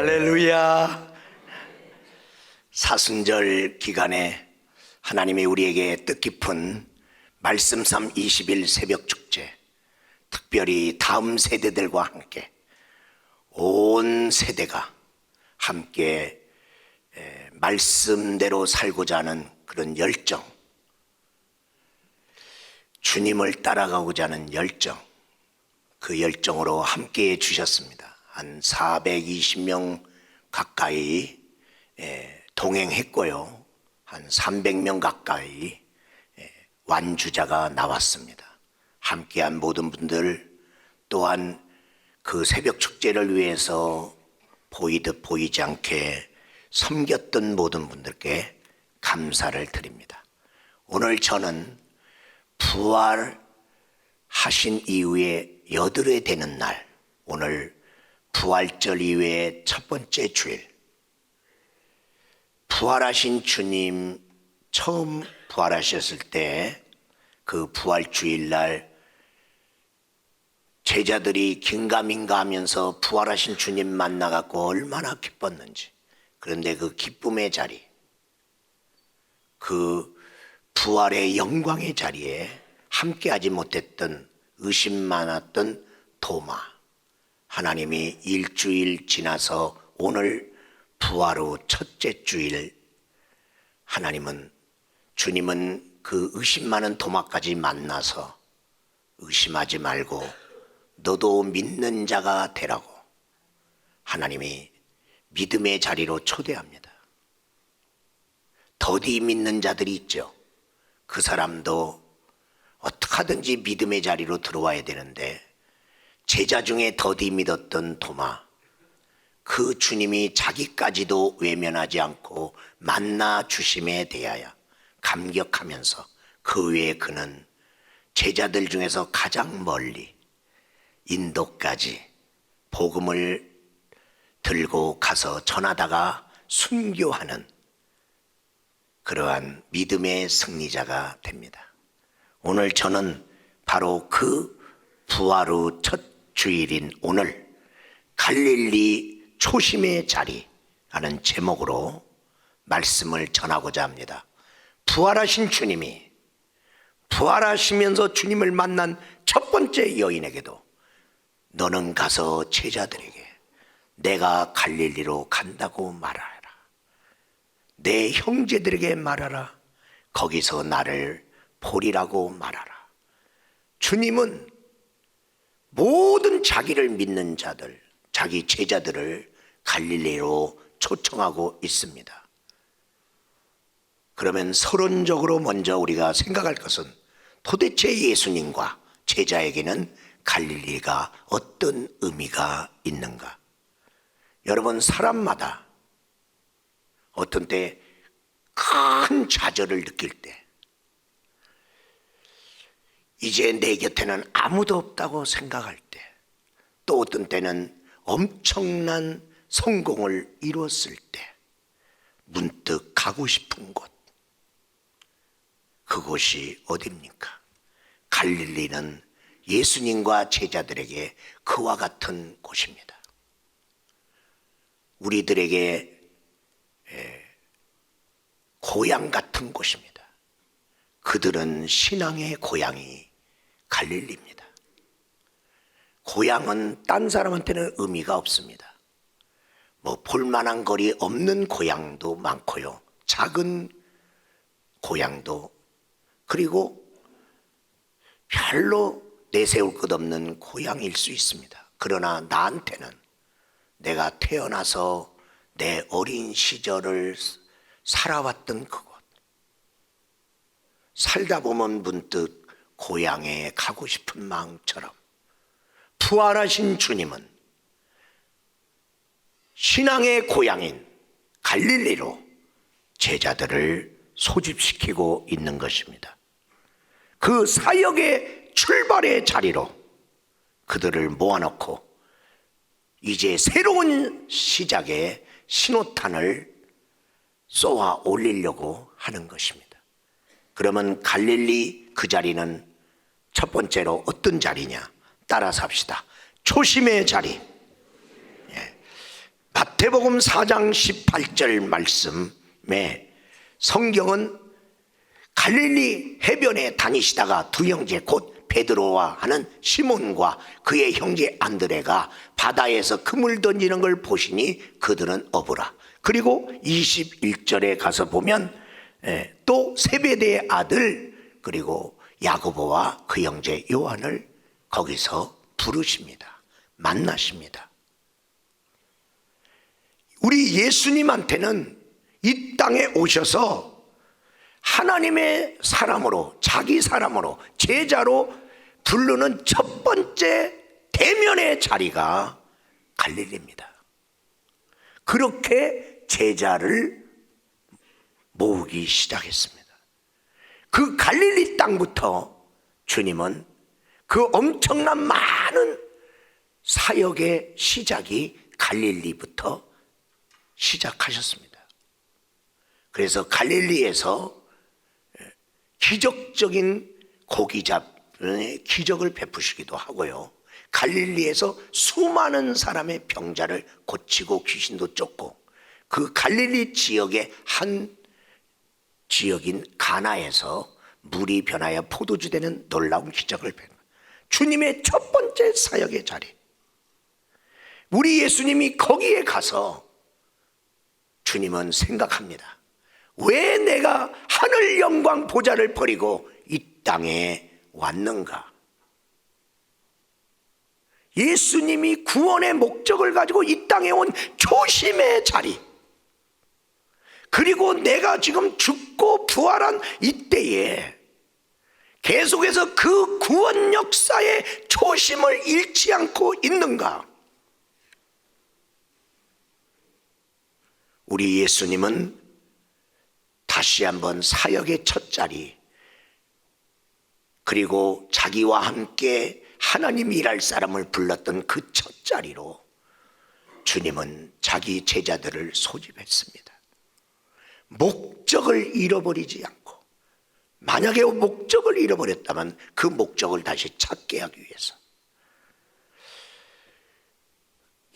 할렐루야. 사순절 기간에 하나님이 우리에게 뜻깊은 말씀삼 20일 새벽 축제, 특별히 다음 세대들과 함께 온 세대가 함께 말씀대로 살고자 하는 그런 열정, 주님을 따라가고자 하는 열정, 그 열정으로 함께 해 주셨습니다. 한 420명 가까이 동행했고요, 한 300명 가까이 완주자가 나왔습니다. 함께한 모든 분들, 또한 그 새벽 축제를 위해서 보이듯 보이지 않게 섬겼던 모든 분들께 감사를 드립니다. 오늘 저는 부활하신 이후에 여드레 되는 날, 오늘 부활절 이후에 첫 번째 주일, 부활하신 주님 처음 부활하셨을 때 그 부활주일날 제자들이 긴가민가 하면서 부활하신 주님 만나갖고 얼마나 기뻤는지. 그런데 그 기쁨의 자리, 그 부활의 영광의 자리에 함께하지 못했던 의심 많았던 도마, 하나님이 일주일 지나서 오늘 부활 후 첫째 주일, 주님은 그 의심 많은 도마까지 만나서 의심하지 말고 너도 믿는 자가 되라고 하나님이 믿음의 자리로 초대합니다. 더디 믿는 자들이 있죠. 그 사람도 어떻게 하든지 믿음의 자리로 들어와야 되는데, 제자 중에 더디 믿었던 도마, 그 주님이 자기까지도 외면하지 않고 만나 주심에 대하여 감격하면서 그 외에 그는 제자들 중에서 가장 멀리 인도까지 복음을 들고 가서 전하다가 순교하는 그러한 믿음의 승리자가 됩니다. 오늘 저는 바로 그 부활 후 첫 주일인 오늘 갈릴리 초심의 자리라는 제목으로 말씀을 전하고자 합니다. 부활하신 주님이, 부활하시면서 주님을 만난 첫 번째 여인에게도 너는 가서 제자들에게 내가 갈릴리로 간다고 말하라, 내 형제들에게 말하라, 거기서 나를 보리라고 말하라. 주님은 모든 자기를 믿는 자들, 자기 제자들을 갈릴리로 초청하고 있습니다. 그러면 서론적으로 먼저 우리가 생각할 것은, 도대체 예수님과 제자에게는 갈릴리가 어떤 의미가 있는가? 여러분, 사람마다 어떤 때 큰 좌절을 느낄 때, 이제 내 곁에는 아무도 없다고 생각할 때, 또 어떤 때는 엄청난 성공을 이뤘을 때 문득 가고 싶은 곳, 그곳이 어디입니까? 갈릴리는 예수님과 제자들에게 그와 같은 곳입니다. 우리들에게 고향 같은 곳입니다. 그들은 신앙의 고향이 갈릴리입니다. 고향은 딴 사람한테는 의미가 없습니다. 볼만한 거리 없는 고향도 많고요, 작은 고향도, 그리고 별로 내세울 것 없는 고향일 수 있습니다. 그러나 나한테는 내가 태어나서 내 어린 시절을 살아왔던 그곳, 살다 보면 문득 고향에 가고 싶은 마음처럼, 부활하신 주님은 신앙의 고향인 갈릴리로 제자들을 소집시키고 있는 것입니다. 그 사역의 출발의 자리로 그들을 모아놓고 이제 새로운 시작의 신호탄을 쏘아 올리려고 하는 것입니다. 그러면 갈릴리 그 자리는 첫 번째로 어떤 자리냐? 따라서 합시다. 초심의 자리. 마태복음 4장 18절 말씀에 성경은 갈릴리 해변에 다니시다가 두 형제 곧 베드로와 하는 시몬과 그의 형제 안드레가 바다에서 그물 던지는 걸 보시니 그들은 어부라. 그리고 21절에 가서 보면 또 세베대의 아들 그리고 야고보와 그 형제 요한을 거기서 부르십니다. 만나십니다. 우리 예수님한테는 이 땅에 오셔서 하나님의 사람으로, 자기 사람으로, 제자로 부르는 첫 번째 대면의 자리가 갈릴리입니다. 그렇게 제자를 모으기 시작했습니다. 그 갈릴리 땅부터 주님은 그 엄청난 많은 사역의 시작이 갈릴리부터 시작하셨습니다. 그래서 갈릴리에서 기적적인 고기잡의 기적을 베푸시기도 하고요, 갈릴리에서 수많은 사람의 병자를 고치고 귀신도 쫓고, 그 갈릴리 지역의 한 지역인 가나에서 물이 변하여 포도주 되는 놀라운 기적을 베푸는 주님의 첫 번째 사역의 자리. 우리 예수님이 거기에 가서 주님은 생각합니다. 왜 내가 하늘 영광 보좌를 버리고 이 땅에 왔는가? 예수님이 구원의 목적을 가지고 이 땅에 온 초심의 자리, 그리고 내가 지금 죽고 부활한 이때에 계속해서 그 구원 역사의 초심을 잃지 않고 있는가? 우리 예수님은 다시 한번 사역의 첫 자리, 그리고 자기와 함께 하나님 일할 사람을 불렀던 그 첫 자리로 주님은 자기 제자들을 소집했습니다. 목적을 잃어버리지 않고, 만약에 목적을 잃어버렸다면 그 목적을 다시 찾게 하기 위해서.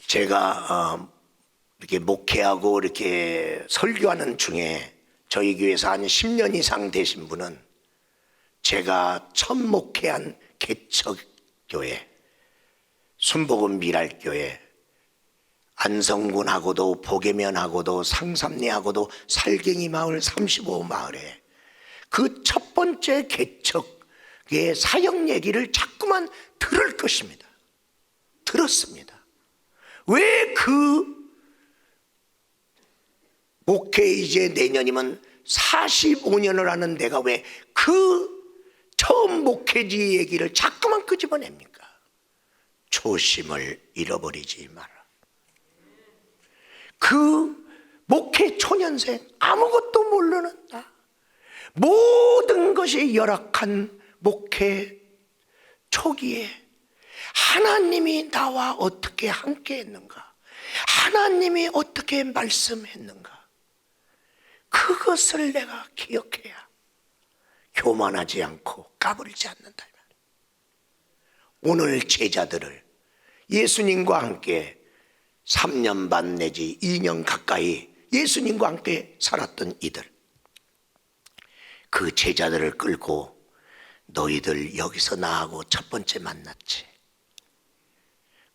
제가 이렇게 목회하고 이렇게 설교하는 중에 저희 교회에서 한 10년 이상 되신 분은 제가 첫 목회한 개척교회, 순복음 미랄교회, 안성군하고도 보계면하고도 상삼리하고도 살갱이 마을 35마을에 그 첫 번째 개척의 사역 얘기를 자꾸만 들을 것입니다. 들었습니다. 왜 그 목회 이제 내년이면 45년을 하는 내가 왜 그 처음 목회지 얘기를 자꾸만 끄집어냅니까? 초심을 잃어버리지 마라. 그 목회 초년생, 아무것도 모르는 나, 모든 것이 열악한 목회 초기에 하나님이 나와 어떻게 함께 했는가, 하나님이 어떻게 말씀했는가, 그것을 내가 기억해야 교만하지 않고 까불지 않는다. 오늘 제자들을 예수님과 함께 3년 반 내지 2년 가까이 예수님과 함께 살았던 이들, 그 제자들을 끌고 너희들 여기서 나하고 첫 번째 만났지.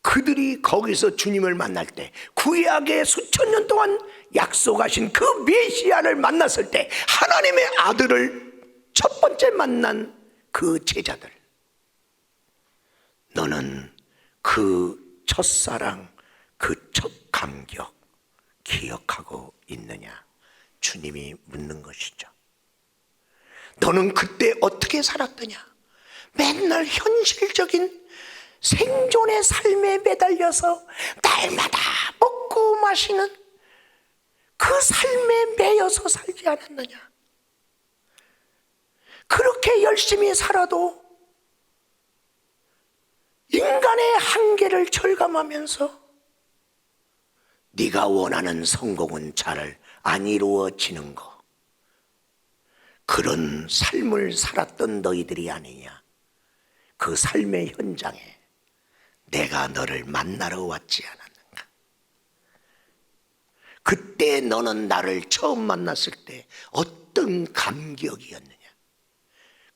그들이 거기서 주님을 만날 때, 구약의 수천 년 동안 약속하신 그 메시아를 만났을 때, 하나님의 아들을 첫 번째 만난 그 제자들, 너는 그 첫사랑, 그 첫 감격 기억하고 있느냐? 주님이 묻는 것이죠. 너는 그때 어떻게 살았더냐? 맨날 현실적인 생존의 삶에 매달려서 날마다 먹고 마시는 그 삶에 매여서 살지 않았느냐? 그렇게 열심히 살아도 인간의 한계를 절감하면서 네가 원하는 성공은 잘 안 이루어지는 거, 그런 삶을 살았던 너희들이 아니냐? 그 삶의 현장에 내가 너를 만나러 왔지 않았는가? 그때 너는 나를 처음 만났을 때 어떤 감격이었느냐.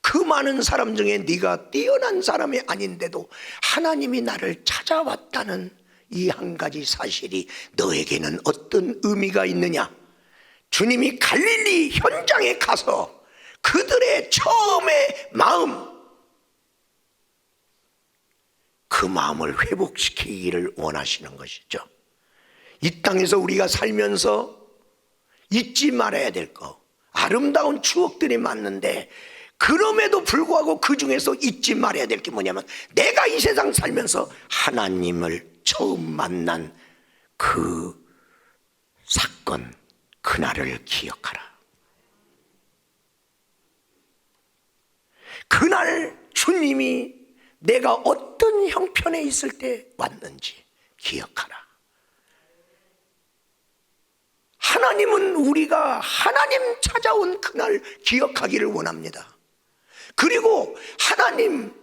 그 많은 사람 중에 네가 뛰어난 사람이 아닌데도 하나님이 나를 찾아왔다는 이 한 가지 사실이 너에게는 어떤 의미가 있느냐. 주님이 갈릴리 현장에 가서 그들의 처음의 마음, 그 마음을 회복시키기를 원하시는 것이죠. 이 땅에서 우리가 살면서 잊지 말아야 될 것, 아름다운 추억들이 많은데 그럼에도 불구하고 그 중에서 잊지 말아야 될 게 뭐냐면 내가 이 세상 살면서 하나님을 처음 만난 그 사건, 그날을 기억하라. 그날 주님이 내가 어떤 형편에 있을 때 왔는지 기억하라. 하나님은 우리가 하나님 찾아온 그날 기억하기를 원합니다. 그리고 하나님을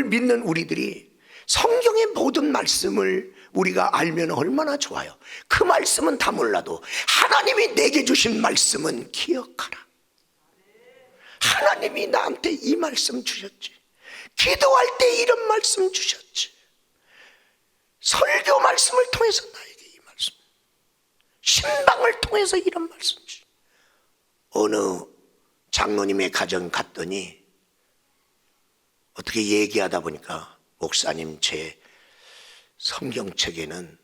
믿는 우리들이 성경의 모든 말씀을 우리가 알면 얼마나 좋아요. 그 말씀은 다 몰라도 하나님이 내게 주신 말씀은 기억하라. 하나님이 나한테 이 말씀 주셨지. 기도할 때 이런 말씀 주셨지. 설교 말씀을 통해서 나에게 이 말씀, 신방을 통해서 이런 말씀 주셨지. 어느 장로님의 가정 갔더니 어떻게 얘기하다 보니까 목사님, 제 성경책에는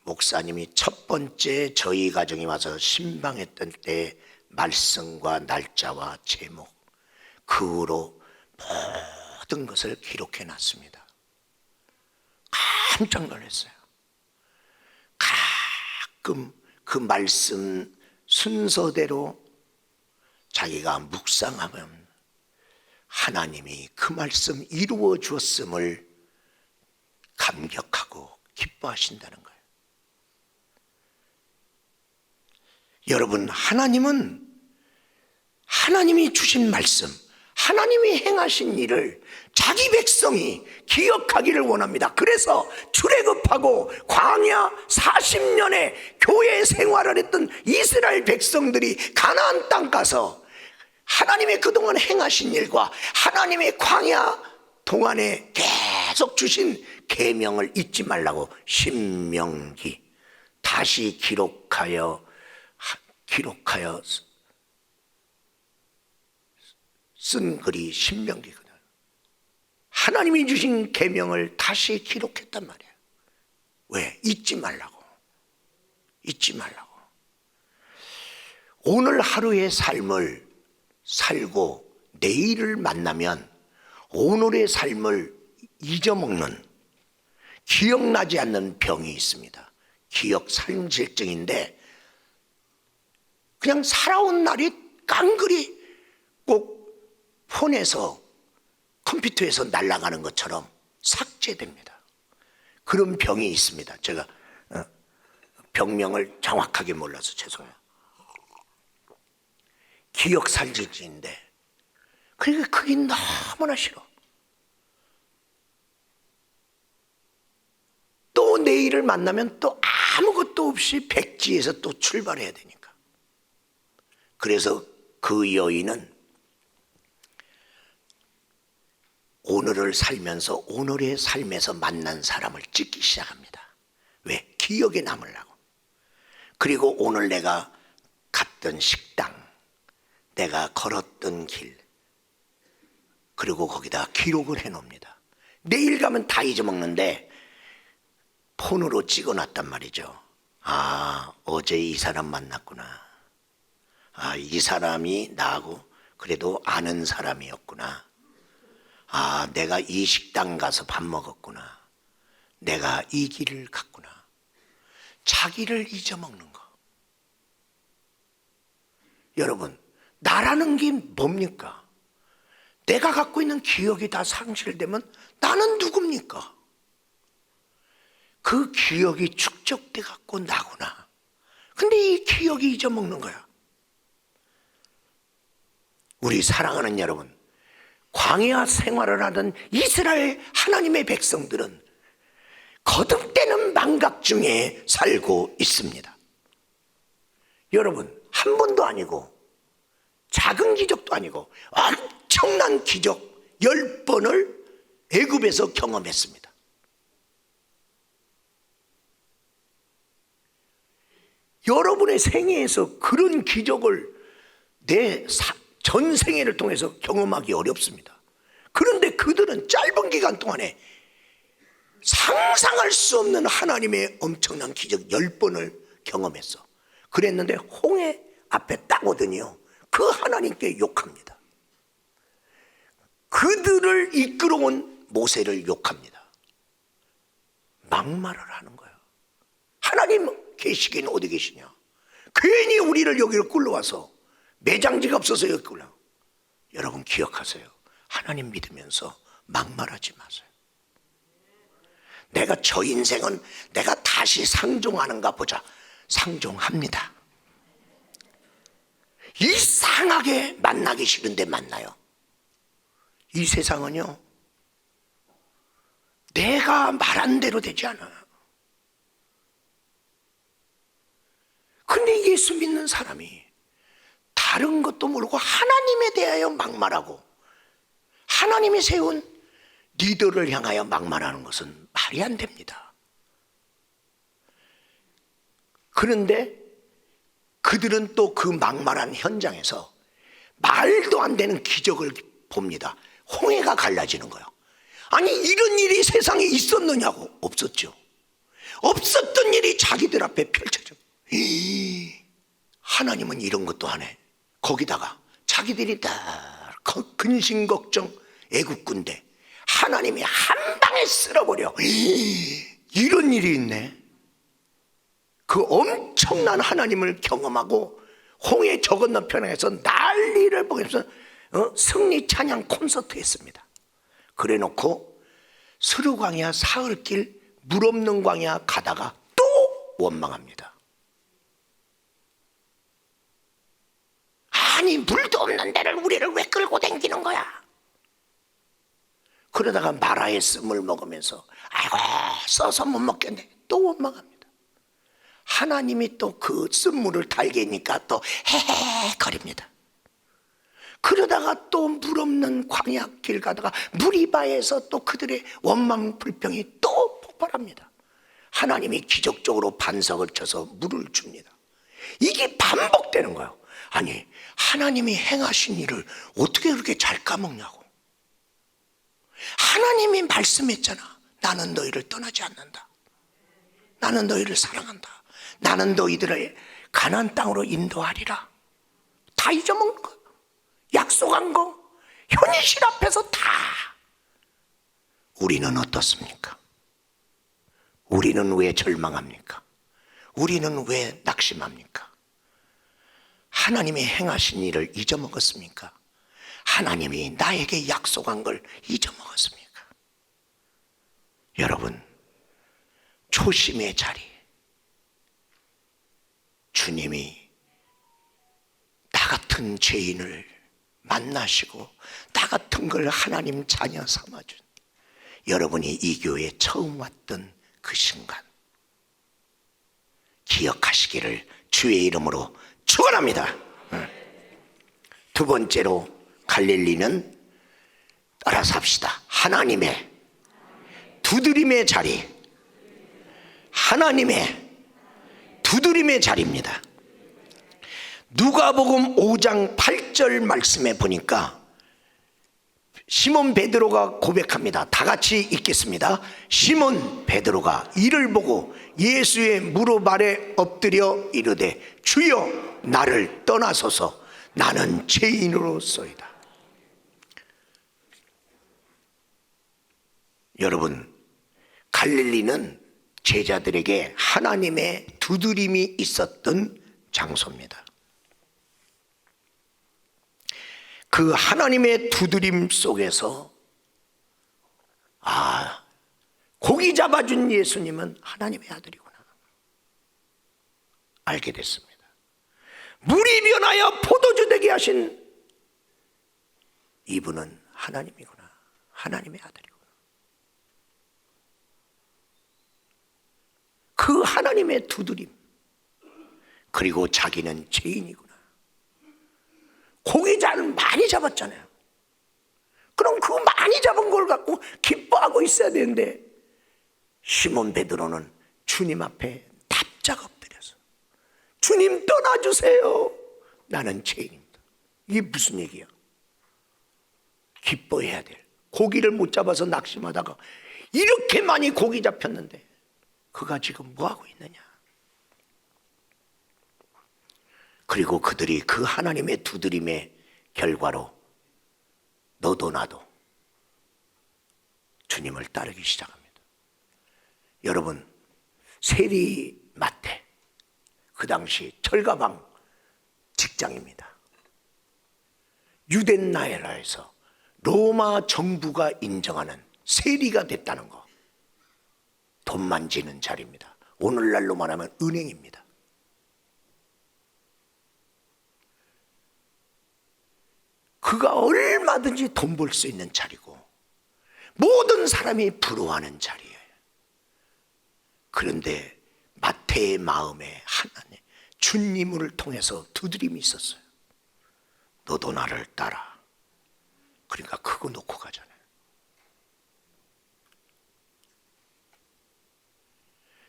목사님이 첫 번째 저희 가정에 와서 신방했던 때 말씀과 날짜와 제목, 그 후로 모든 것을 기록해 놨습니다. 깜짝 놀랐어요. 가끔 그 말씀 순서대로 자기가 묵상하면 하나님이 그 말씀 이루어 주었음을 감격하고 기뻐하신다는 거예요. 여러분, 하나님은 하나님이 주신 말씀, 하나님이 행하신 일을 자기 백성이 기억하기를 원합니다. 그래서 출애굽하고 광야 40년의 교회 생활을 했던 이스라엘 백성들이 가나안 땅 가서 하나님의 그동안 행하신 일과 하나님의 광야 동안에 계속 주신 계명을 잊지 말라고 신명기 다시 기록하여 쓴 글이 신명기거든. 하나님이 주신 계명을 다시 기록했단 말이야. 왜? 잊지 말라고. 오늘 하루의 삶을 살고 내일을 만나면 오늘의 삶을 잊어먹는, 기억나지 않는 병이 있습니다. 기억살인질증인데 그냥 살아온 날이 깡그리 꼭 폰에서 컴퓨터에서 날아가는 것처럼 삭제됩니다. 그런 병이 있습니다. 제가 병명을 정확하게 몰라서 죄송해요. 기억살인질증인데 그러니까 그게 너무나 싫어. 또 내일을 만나면 또 아무것도 없이 백지에서 또 출발해야 되니까. 그래서 그 여인은 오늘을 살면서 오늘의 삶에서 만난 사람을 찍기 시작합니다. 왜? 기억에 남으려고. 그리고 오늘 내가 갔던 식당, 내가 걸었던 길, 그리고 거기다 기록을 해놓습니다. 내일 가면 다 잊어먹는데 폰으로 찍어놨단 말이죠. 아, 어제 이 사람 만났구나. 아, 이 사람이 나하고 그래도 아는 사람이었구나. 아, 내가 이 식당 가서 밥 먹었구나. 내가 이 길을 갔구나. 자기를 잊어먹는 거. 여러분, 나라는 게 뭡니까? 내가 갖고 있는 기억이 다 상실되면 나는 누굽니까? 그 기억이 축적돼 갖고 나구나. 근데 이 기억이 잊어먹는 거야. 우리 사랑하는 여러분, 광야 생활을 하던 이스라엘 하나님의 백성들은 거듭되는 망각 중에 살고 있습니다. 여러분, 한 번도 아니고 작은 기적도 아니고 엄청난 기적 10번을 애굽에서 경험했습니다. 여러분의 생애에서 그런 기적을 내 전생애를 통해서 경험하기 어렵습니다. 그런데 그들은 짧은 기간 동안에 상상할 수 없는 하나님의 엄청난 기적 10번을 경험했어. 그랬는데 홍해 앞에 딱 오더니요, 그 하나님께 욕합니다. 그들을 이끌어온 모세를 욕합니다. 막말을 하는 거예요. 하나님 계시긴 어디 계시냐? 괜히 우리를 여기로 끌러와서 매장지가 없어서 여기 끌러. 여러분 기억하세요. 하나님 믿으면서 막말하지 마세요. 내가 저 인생은 내가 다시 상종하는가 보자. 상종합니다. 이상하게 만나기 싫은데 만나요. 이 세상은요, 내가 말한 대로 되지 않아요. 근데 예수 믿는 사람이 다른 것도 모르고 하나님에 대하여 막말하고 하나님이 세운 리더를 향하여 막말하는 것은 말이 안 됩니다. 그런데 그들은 또 그 막말한 현장에서 말도 안 되는 기적을 봅니다. 홍해가 갈라지는 거예요. 아니, 이런 일이 세상에 있었느냐고. 없었죠. 없었던 일이 자기들 앞에 펼쳐져. 하나님은 이런 것도 하네. 거기다가 자기들이 다 근심 걱정 애국군데 하나님이 한 방에 쓸어버려. 이런 일이 있네. 그 엄청난 하나님을 경험하고 홍해 저 건너편에서 난리를 보면서 승리 찬양 콘서트 했습니다. 그래 놓고 스루 광야 사흘길 물 없는 광야 가다가 또 원망합니다. 아니, 물도 없는 데를 우리를 왜 끌고 다니는 거야? 그러다가 마라의 씀을 먹으면서 아이고 써서 못 먹겠네. 또 원망합니다. 하나님이 또 그 쓴물을 달게니까 또 헤헤거립니다. 그러다가 또 물 없는 광야길 가다가 무리바에서 또 그들의 원망 불평이 또 폭발합니다. 하나님이 기적적으로 반석을 쳐서 물을 줍니다. 이게 반복되는 거예요. 아니, 하나님이 행하신 일을 어떻게 그렇게 잘 까먹냐고. 하나님이 말씀했잖아. 나는 너희를 떠나지 않는다. 나는 너희를 사랑한다. 나는 너희들을 가나안 땅으로 인도하리라. 다 잊어먹는 거예요. 약속한 거 현실 앞에서 다. 우리는 어떻습니까? 우리는 왜 절망합니까? 우리는 왜 낙심합니까? 하나님이 행하신 일을 잊어먹었습니까? 하나님이 나에게 약속한 걸 잊어먹었습니까? 여러분, 초심의 자리, 주님이 나 같은 죄인을 만나시고 나 같은 걸 하나님 자녀 삼아준 여러분이 이 교회에 처음 왔던 그 순간 기억하시기를 주의 이름으로 축원합니다. 두 번째로 갈릴리는 따라서 합시다. 하나님의 두드림의 자리, 하나님의 두드림의 자리입니다. 누가복음 5장 8절 말씀에 보니까 시몬 베드로가 고백합니다. 다 같이 읽겠습니다. 시몬 베드로가 이를 보고 예수의 무릎 아래 엎드려 이르되 주여 나를 떠나소서 나는 죄인으로소이다. 여러분, 갈릴리는 제자들에게 하나님의 두드림이 있었던 장소입니다. 그 하나님의 두드림 속에서 고기 잡아준 예수님은 하나님의 아들이구나 알게 됐습니다. 물이 변하여 포도주 되게 하신 이분은 하나님이구나, 하나님의 아들이구나. 그 하나님의 두드림, 그리고 자기는 죄인이구나. 고기를 많이 잡았잖아요. 그럼 그 많이 잡은 걸 갖고 기뻐하고 있어야 되는데 시몬 베드로는 주님 앞에 납작 엎드려서 주님 떠나주세요. 나는 죄인입니다. 이게 무슨 얘기야? 기뻐해야 돼. 고기를 못 잡아서 낙심하다가 이렇게 많이 고기 잡혔는데 그가 지금 뭐하고 있느냐. 그리고 그들이 그 하나님의 두드림의 결과로 너도 나도 주님을 따르기 시작합니다. 여러분, 세리마태, 그 당시 철가방 직장입니다. 유대 나라에서 로마 정부가 인정하는 세리가 됐다는 거, 돈 만지는 자리입니다. 오늘날로 말하면 은행입니다. 그가 얼마든지 돈 벌 수 있는 자리고 모든 사람이 부러워하는 자리예요. 그런데 마태의 마음에 하나님 주님을 통해서 두드림이 있었어요. 너도 나를 따라. 그러니까 그거 놓고 가잖아요.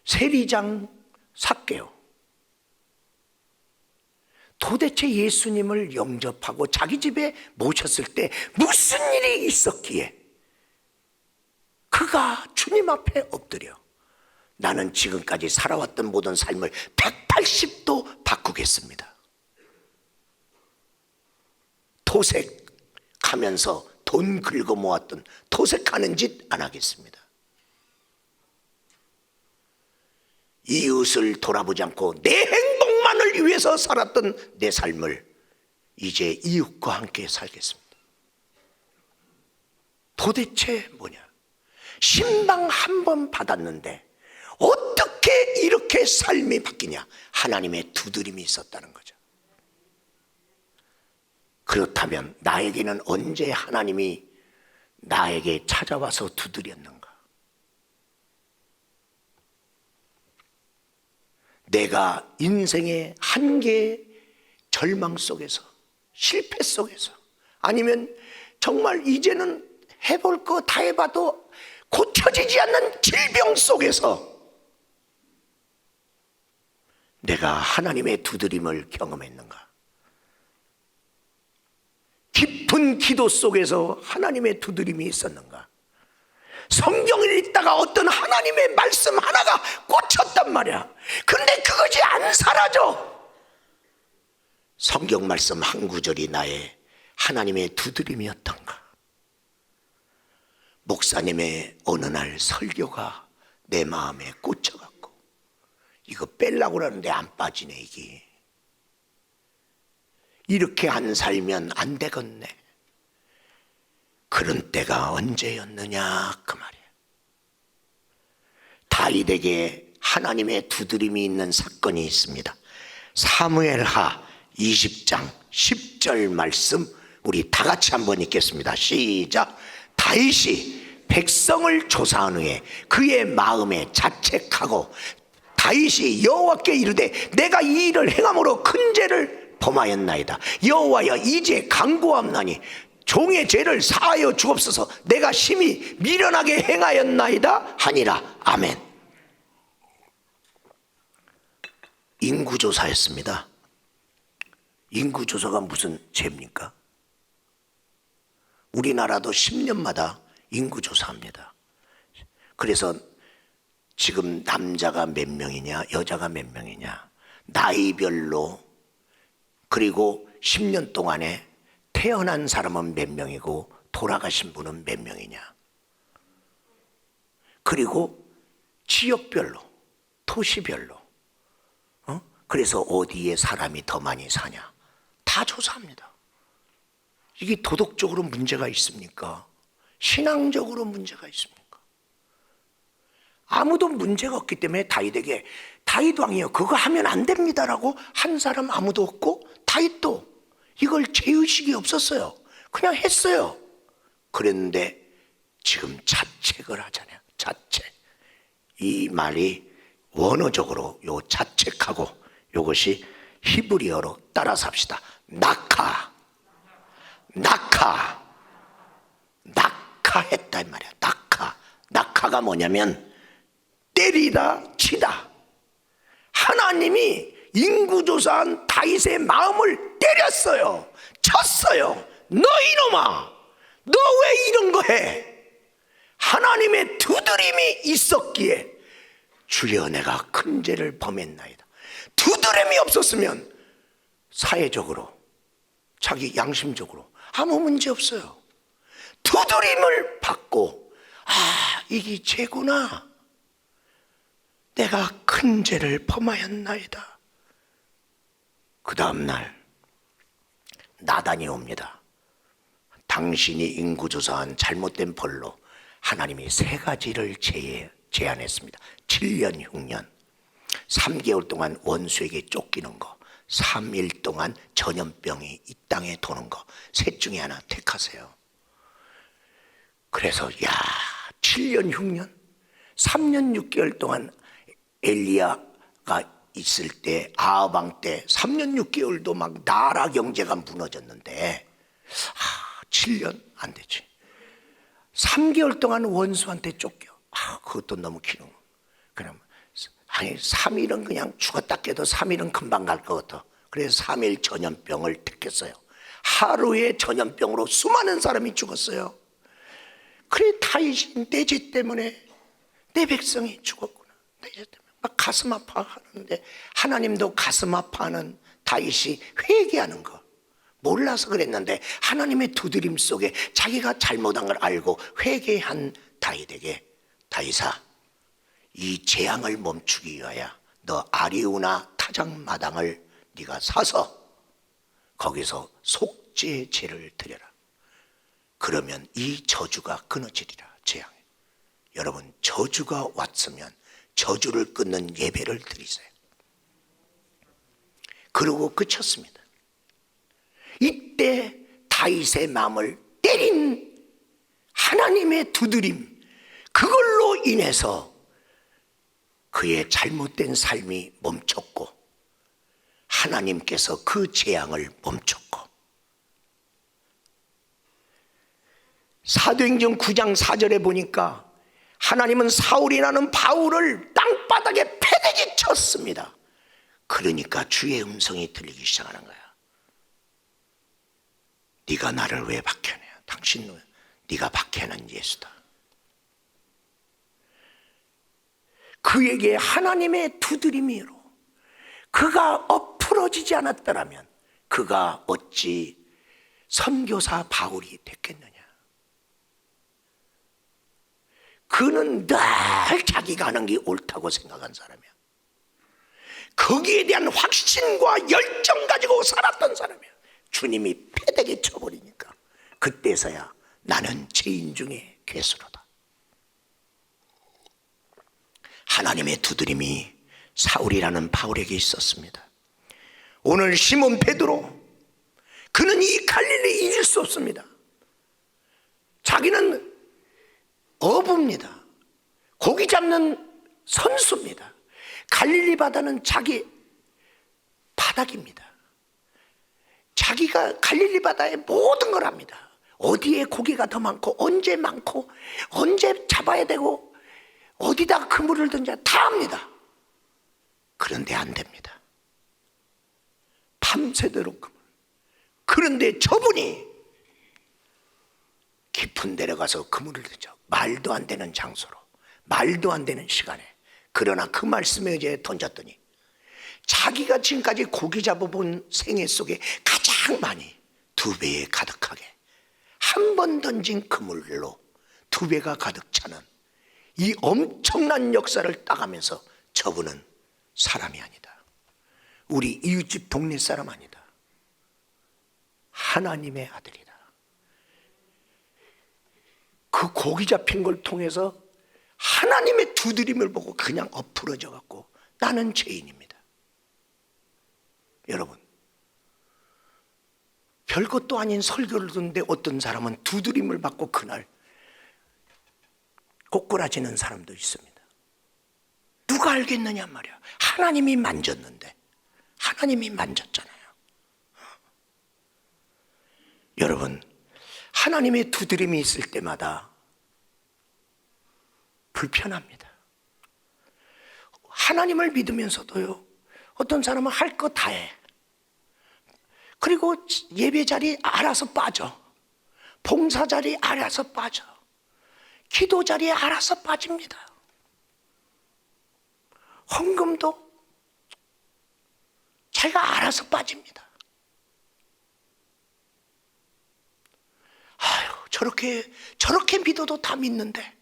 세리장 삭개오, 도대체 예수님을 영접하고 자기 집에 모셨을 때 무슨 일이 있었기에 그가 주님 앞에 엎드려 나는 지금까지 살아왔던 모든 삶을 180도 바꾸겠습니다. 토색하면서 돈 긁어 모았던 토색하는 짓 안 하겠습니다. 이웃을 돌아보지 않고 내 행복만을 위해서 살았던 내 삶을 이제 이웃과 함께 살겠습니다. 도대체 뭐냐? 신방 한 번 받았는데 어떻게 이렇게 삶이 바뀌냐? 하나님의 두드림이 있었다는 거죠. 그렇다면 나에게는 언제 하나님이 나에게 찾아와서 두드렸는가? 내가 인생의 한계, 절망 속에서, 실패 속에서, 아니면 정말 이제는 해볼 거 다 해봐도 고쳐지지 않는 질병 속에서 내가 하나님의 두드림을 경험했는가? 깊은 기도 속에서 하나님의 두드림이 있었는가? 성경을 읽다가 어떤 하나님의 말씀 하나가 꽂혔단 말이야. 근데 그것이 안 사라져. 성경 말씀 한 구절이 나의 하나님의 두드림이었던가? 목사님의 어느 날 설교가 내 마음에 꽂혀갖고 이거 뺄라고 그러는데 안 빠지네. 이게 이렇게 안 살면 안 되겠네. 그런 때가 언제였느냐 그 말이에요. 다윗에게 하나님의 두드림이 있는 사건이 있습니다. 사무엘하 20장 10절 말씀 우리 다 같이 한번 읽겠습니다. 시작. 다윗이 백성을 조사한 후에 그의 마음에 자책하고 다윗이 여호와께 이르되 내가 이 일을 행함으로 큰 죄를 범하였나이다. 여호와여 이제 간구함나니 종의 죄를 사하여 주옵소서. 내가 심히 미련하게 행하였나이다 하니라. 아멘. 인구조사였습니다. 인구조사가 무슨 죄입니까? 우리나라도 10년마다 인구조사합니다. 그래서 지금 남자가 몇 명이냐 여자가 몇 명이냐 나이별로, 그리고 10년 동안에 태어난 사람은 몇 명이고 돌아가신 분은 몇 명이냐, 그리고 지역별로, 도시별로, 그래서 어디에 사람이 더 많이 사냐 다 조사합니다. 이게 도덕적으로 문제가 있습니까? 신앙적으로 문제가 있습니까? 아무도 문제가 없기 때문에 다윗에게 다윗 왕이요 그거 하면 안 됩니다라고 한 사람 아무도 없고 다윗도 이걸 죄의식이 없었어요. 그냥 했어요. 그랬는데 지금 자책을 하잖아요. 자책. 이 말이 원어적으로 요 자책하고 요것이 히브리어로 따라서 합시다. 낙하, 낙하, 낙하했다 이 말이야. 낙하. 낙하가 뭐냐면 때리다, 치다. 하나님이 인구조사한 다윗의 마음을 때렸어요. 쳤어요. 너 이놈아, 너 왜 이런 거 해? 하나님의 두드림이 있었기에 주여 내가 큰 죄를 범했나이다. 두드림이 없었으면 사회적으로, 자기 양심적으로 아무 문제 없어요. 두드림을 받고, 아, 이게 죄구나, 내가 큰 죄를 범하였나이다. 그 다음날 나단이 옵니다. 당신이 인구조사한 잘못된 벌로 하나님이 3가지를 제안했습니다. 7년 흉년, 3개월 동안 원수에게 쫓기는 거, 3일 동안 전염병이 이 땅에 도는 거, 셋 중에 하나 택하세요. 그래서 7년 흉년, 3년 6개월 동안 엘리야가 있을 때, 아합 때 3년 6개월도 막 나라 경제가 무너졌는데 7년 안 되지. 3개월 동안 원수한테 쫓겨. 그것도 너무 기노. 그럼 아니 3일은 그냥 죽었다 깨도 3일은 금방 갈 것 같아. 그래서 3일 전염병을 택했어요. 하루에 전염병으로 수많은 사람이 죽었어요. 그래 다윗이 내 죄 때문에 내 백성이 죽었구나, 내 죄 때문에 막 가슴 아파하는데, 하나님도 가슴 아파하는 다윗이 회개하는 거 몰라서 그랬는데 하나님의 두드림 속에 자기가 잘못한 걸 알고 회개한 다윗에게, 다윗아, 이 재앙을 멈추기 위하여 너 아리우나 타작마당을 네가 사서 거기서 속죄 제를 드려라. 그러면 이 저주가 끊어지리라. 재앙. 여러분, 저주가 왔으면 저주를 끊는 예배를 드리세요. 그러고 그쳤습니다. 이때 다윗의 마음을 때린 하나님의 두드림, 그걸로 인해서 그의 잘못된 삶이 멈췄고 하나님께서 그 재앙을 멈췄고, 사도행전 9장 4절에 보니까 하나님은 사울이라는 바울을 땅바닥에 패대기 쳤습니다. 그러니까 주의 음성이 들리기 시작하는 거야. 네가 나를 왜 박해내? 당신, 네가 박해는 예수다. 그에게 하나님의 두드림으로 그가 엎으러지지 않았더라면 그가 어찌 선교사 바울이 됐겠느냐. 그는 늘 자기가 하는 게 옳다고 생각한 사람이야. 거기에 대한 확신과 열정 가지고 살았던 사람이야. 주님이 패대기 쳐버리니까 그때서야 나는 죄인 중에 괴수로다. 하나님의 두드림이 사울이라는 바울에게 있었습니다. 오늘 시몬 베드로, 그는 이 갈릴리 잊을 수 없습니다. 자기는 어부입니다. 고기 잡는 선수입니다. 갈릴리 바다는 자기 바닥입니다. 자기가 갈릴리 바다의 모든 걸 합니다. 어디에 고기가 더 많고 언제 잡아야 되고 어디다가 그물을 든지 다 합니다. 그런데 안 됩니다. 밤새도록 그물. 그런데 저분이 깊은 데로 가서 그물을 던져, 말도 안 되는 장소로, 말도 안 되는 시간에. 그러나 그 말씀에 이제 던졌더니 자기가 지금까지 고기 잡아본 생애 속에 가장 많이 2배에 가득하게, 한 번 던진 그물로 2배가 가득 차는 이 엄청난 역사를 따가면서 저분은 사람이 아니다. 우리 이웃집 동네 사람 아니다. 하나님의 아들이다. 그 고기 잡힌 걸 통해서 하나님의 두드림을 보고 그냥 엎으러져 갖고 나는 죄인입니다. 여러분, 별것도 아닌 설교를 듣는데 어떤 사람은 두드림을 받고 그날 꼬꾸라지는 사람도 있습니다. 누가 알겠느냐 말이야. 하나님이 만졌는데, 하나님이 만졌잖아요. 여러분, 하나님의 두드림이 있을 때마다 불편합니다. 하나님을 믿으면서도요, 어떤 사람은 할 거 다 해. 그리고 예배 자리 알아서 빠져. 봉사 자리 알아서 빠져. 기도 자리에 알아서 빠집니다. 헌금도 자기가 알아서 빠집니다. 아유, 저렇게 믿어도 다 믿는데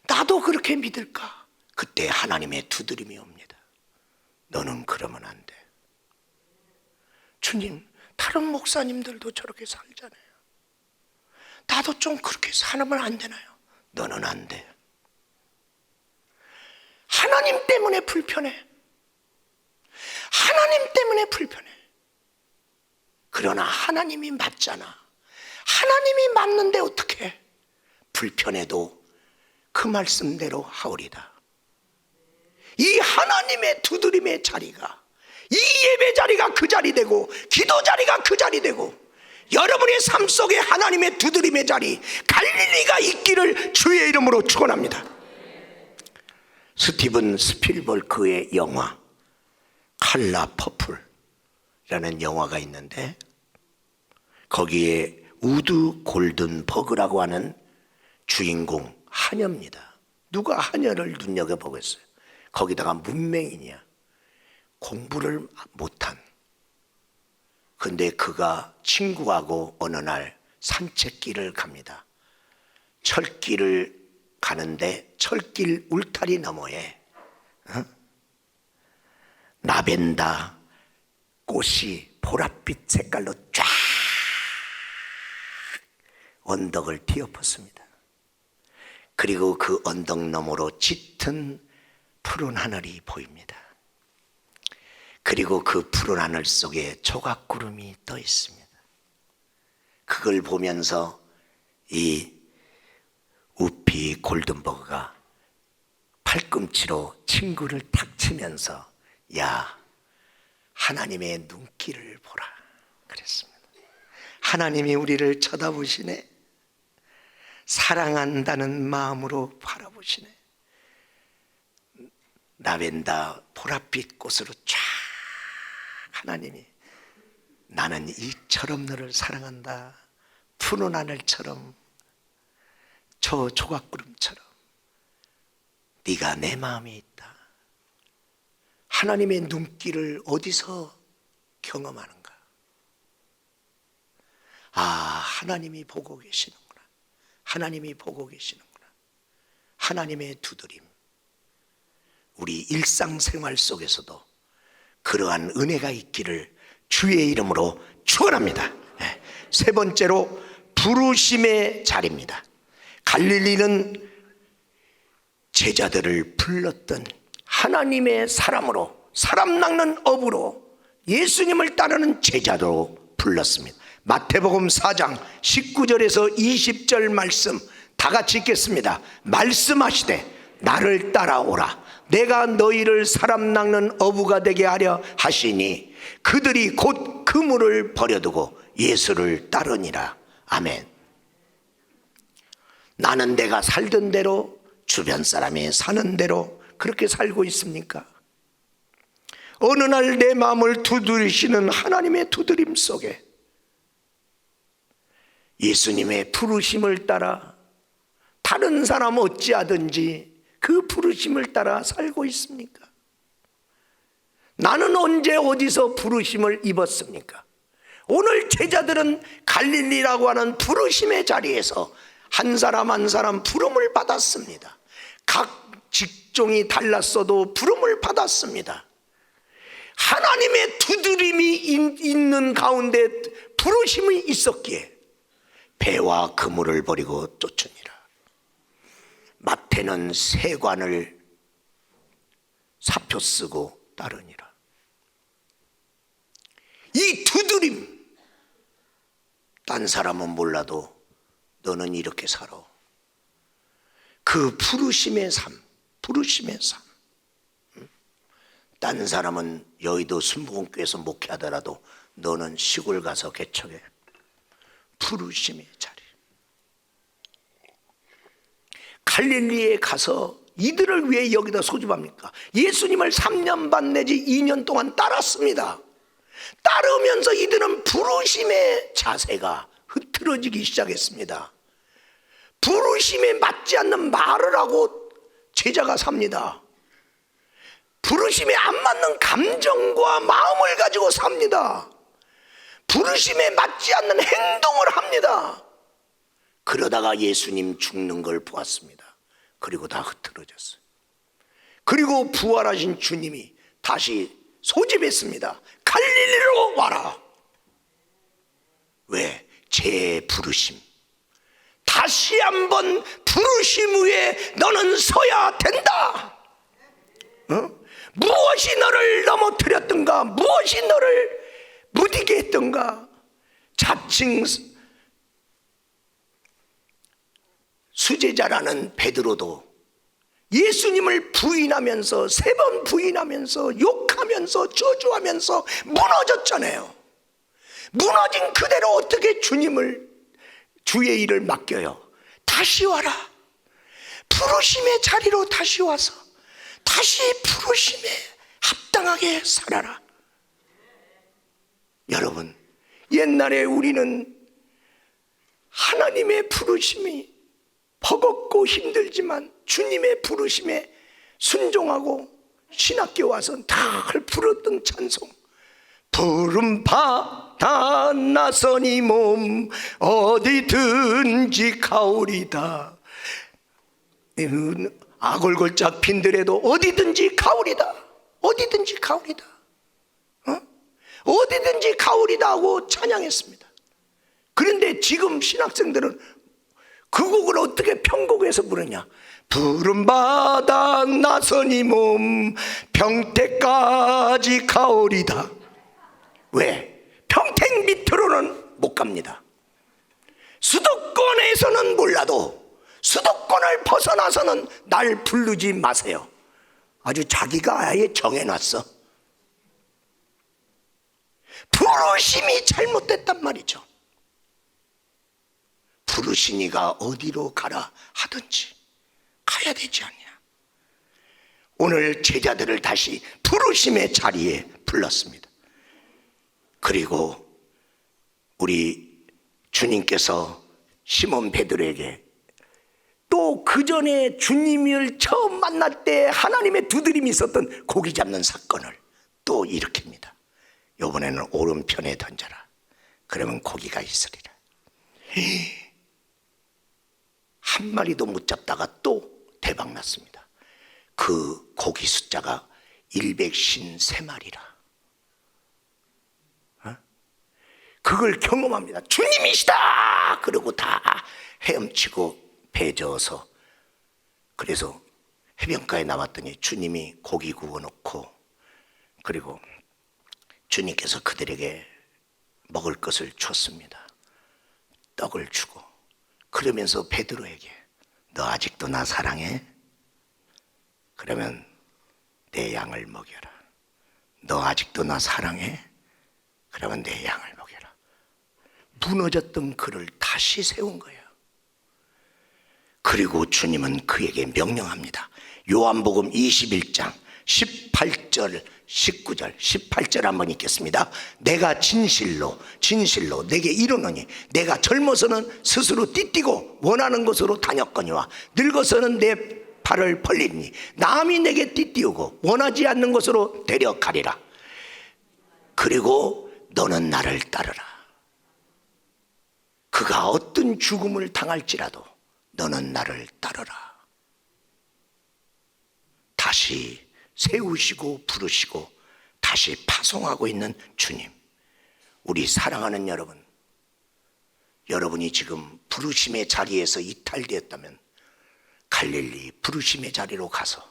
나도 그렇게 믿을까? 그때 하나님의 두드림이 옵니다. 너는 그러면 안 돼. 주님, 다른 목사님들도 저렇게 살잖아요. 나도 좀 그렇게 살면 안 되나요? 너는 안 돼. 하나님 때문에 불편해. 하나님 때문에 불편해. 그러나 하나님이 맞잖아. 하나님이 맞는데 어떻게? 불편해도 그 말씀대로 하오리다. 이 하나님의 두드림의 자리가, 이 예배 자리가 그 자리 되고, 기도 자리가 그 자리 되고, 여러분의 삶 속에 하나님의 두드림의 자리, 갈릴리가 있기를 주의 이름으로 축원합니다. 스티븐 스필버그의 영화 칼라 퍼플이라는 영화가 있는데, 거기에 우드 골든버그라고 하는 주인공 하녀입니다. 누가 하녀를 눈여겨보겠어요? 거기다가 문맹인이야. 공부를 못한. 근데 그가 친구하고 어느 날 산책길을 갑니다. 철길을 가는데 철길 울타리 너머에 라벤더 꽃이 보랏빛 색깔로 쫙 언덕을 뒤엎었습니다. 그리고 그 언덕 너머로 짙은 푸른 하늘이 보입니다. 그리고 그 푸른 하늘 속에 조각구름이 떠 있습니다. 그걸 보면서 이 우피 골든버그가 팔꿈치로 친구를 탁 치면서 야, 하나님의 눈길을 보라 그랬습니다. 하나님이 우리를 쳐다보시네. 사랑한다는 마음으로 바라보시네. 라벤더 보랏빛 꽃으로 쫙 하나님이 나는 이처럼 너를 사랑한다. 푸른 하늘처럼 저 조각구름처럼 네가 내 마음에 있다. 하나님의 눈길을 어디서 경험하는가? 아, 하나님이 보고 계시는구나. 하나님이 보고 계시는구나. 하나님의 두드림. 우리 일상생활 속에서도 그러한 은혜가 있기를 주의 이름으로 축원합니다. 세 번째로 부르심의 자리입니다. 갈릴리는 제자들을 불렀던 하나님의 사람으로, 사람 낚는 업으로 예수님을 따르는 제자로 불렀습니다. 마태복음 4장 19절에서 20절 말씀 다 같이 읽겠습니다. 말씀하시되 나를 따라오라. 내가 너희를 사람 낚는 어부가 되게 하려 하시니 그들이 곧 그물을 버려두고 예수를 따르니라. 아멘. 나는 내가 살던 대로, 주변 사람이 사는 대로 그렇게 살고 있습니까? 어느 날 내 마음을 두드리시는 하나님의 두드림 속에 예수님의 부르심을 따라 다른 사람 어찌하든지 그 부르심을 따라 살고 있습니까? 나는 언제 어디서 부르심을 입었습니까? 오늘 제자들은 갈릴리라고 하는 부르심의 자리에서 한 사람 한 사람 부름을 받았습니다. 각 직종이 달랐어도 부름을 받았습니다. 하나님의 두드림이 있는 가운데 부르심이 있었기에 배와 그물을 버리고 쫓으니라. 마태는 세관을 사표 쓰고 따르니라. 이 두드림, 딴 사람은 몰라도 너는 이렇게 살아. 그 부르심의 삶, 부르심의 삶. 딴 사람은 여의도 순복음교회에서 목회하더라도 너는 시골 가서 개척해. 부르심의 자리. 갈릴리에 가서 이들을 위해 여기다 소집합니까? 예수님을 3년 반 내지 2년 동안 따랐습니다. 따르면서 이들은 부르심의 자세가 흐트러지기 시작했습니다. 부르심에 맞지 않는 말을 하고 제자가 삽니다. 부르심에 안 맞는 감정과 마음을 가지고 삽니다. 부르심에 맞지 않는 행동을 합니다. 그러다가 예수님 죽는 걸 보았습니다. 그리고 다 흐트러졌어요. 그리고 부활하신 주님이 다시 소집했습니다. 갈릴리로 와라. 왜? 제 부르심. 다시 한번 부르심 위에 너는 서야 된다. 무엇이 너를 넘어뜨렸던가, 무엇이 너를 무디게 했던가. 자칭 수제자라는 베드로도 예수님을 부인하면서 3번 부인하면서 욕하면서 저주하면서 무너졌잖아요. 무너진 그대로 어떻게 주의 일을 맡겨요? 다시 와라. 부르심의 자리로 다시 와서 다시 부르심에 합당하게 살아라. 여러분, 옛날에 우리는 하나님의 부르심이 버겁고 힘들지만 주님의 부르심에 순종하고 신학교 와서 늘 부르던 찬송, 푸른 바다 나서니 몸 어디든지 가오리다. 아골골짝 빈들에도 어디든지 가오리다. 어디든지 가오리다. 어디든지 가오리다 하고 찬양했습니다. 그런데 지금 신학생들은 그 곡을 어떻게 편곡해서 부르냐? 푸른 바다 나서니 몸 평택까지 가오리다. 왜? 평택 밑으로는 못 갑니다. 수도권에서는 몰라도 수도권을 벗어나서는 날 부르지 마세요. 아주 자기가 아예 정해놨어. 부르심이 잘못됐단 말이죠. 부르시니가 어디로 가라 하든지 가야 되지 않냐. 오늘 제자들을 다시 부르심의 자리에 불렀습니다. 그리고 우리 주님께서 시몬 베드로에게 또 그 전에 주님을 처음 만날 때 하나님의 두드림이 있었던 고기 잡는 사건을 또 일으킵니다. 이번에는 오른편에 던져라. 그러면 고기가 있으리라. 한 마리도 못 잡다가 또 대박 났습니다. 그 고기 숫자가 153마리라. 그걸 경험합니다. 주님이시다! 그러고 다 헤엄치고 배 저어서, 그래서 해변가에 나왔더니 주님이 고기 구워놓고, 그리고 주님께서 그들에게 먹을 것을 줬습니다. 떡을 주고. 그러면서 베드로에게 너 아직도 나 사랑해? 그러면 내 양을 먹여라. 너 아직도 나 사랑해? 그러면 내 양을 먹여라. 무너졌던 그를 다시 세운 거예요. 그리고 주님은 그에게 명령합니다. 요한복음 21장 18절 19절 18절 한번 읽겠습니다. 내가 진실로 내게 이르노니 내가 젊어서는 스스로 띠띠고 원하는 곳으로 다녔거니와 늙어서는 내 발을 벌리니 남이 내게 띠띠우고 원하지 않는 곳으로 데려가리라. 그리고 너는 나를 따르라. 그가 어떤 죽음을 당할지라도 너는 나를 따르라. 다시 세우시고 부르시고 다시 파송하고 있는 주님. 우리 사랑하는 여러분, 여러분이 지금 부르심의 자리에서 이탈되었다면 갈릴리 부르심의 자리로 가서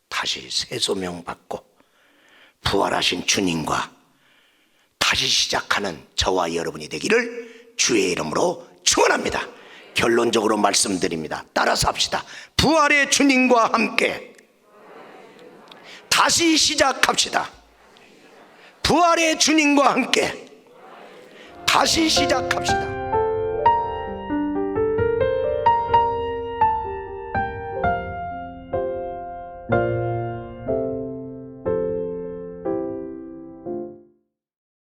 다시 새소명 받고 부활하신 주님과 다시 시작하는 저와 여러분이 되기를 주의 이름으로 축원합니다. 결론적으로 말씀드립니다. 따라서 합시다. 부활의 주님과 함께 다시 시작합시다. 부활의 주님과 함께 다시 시작합시다.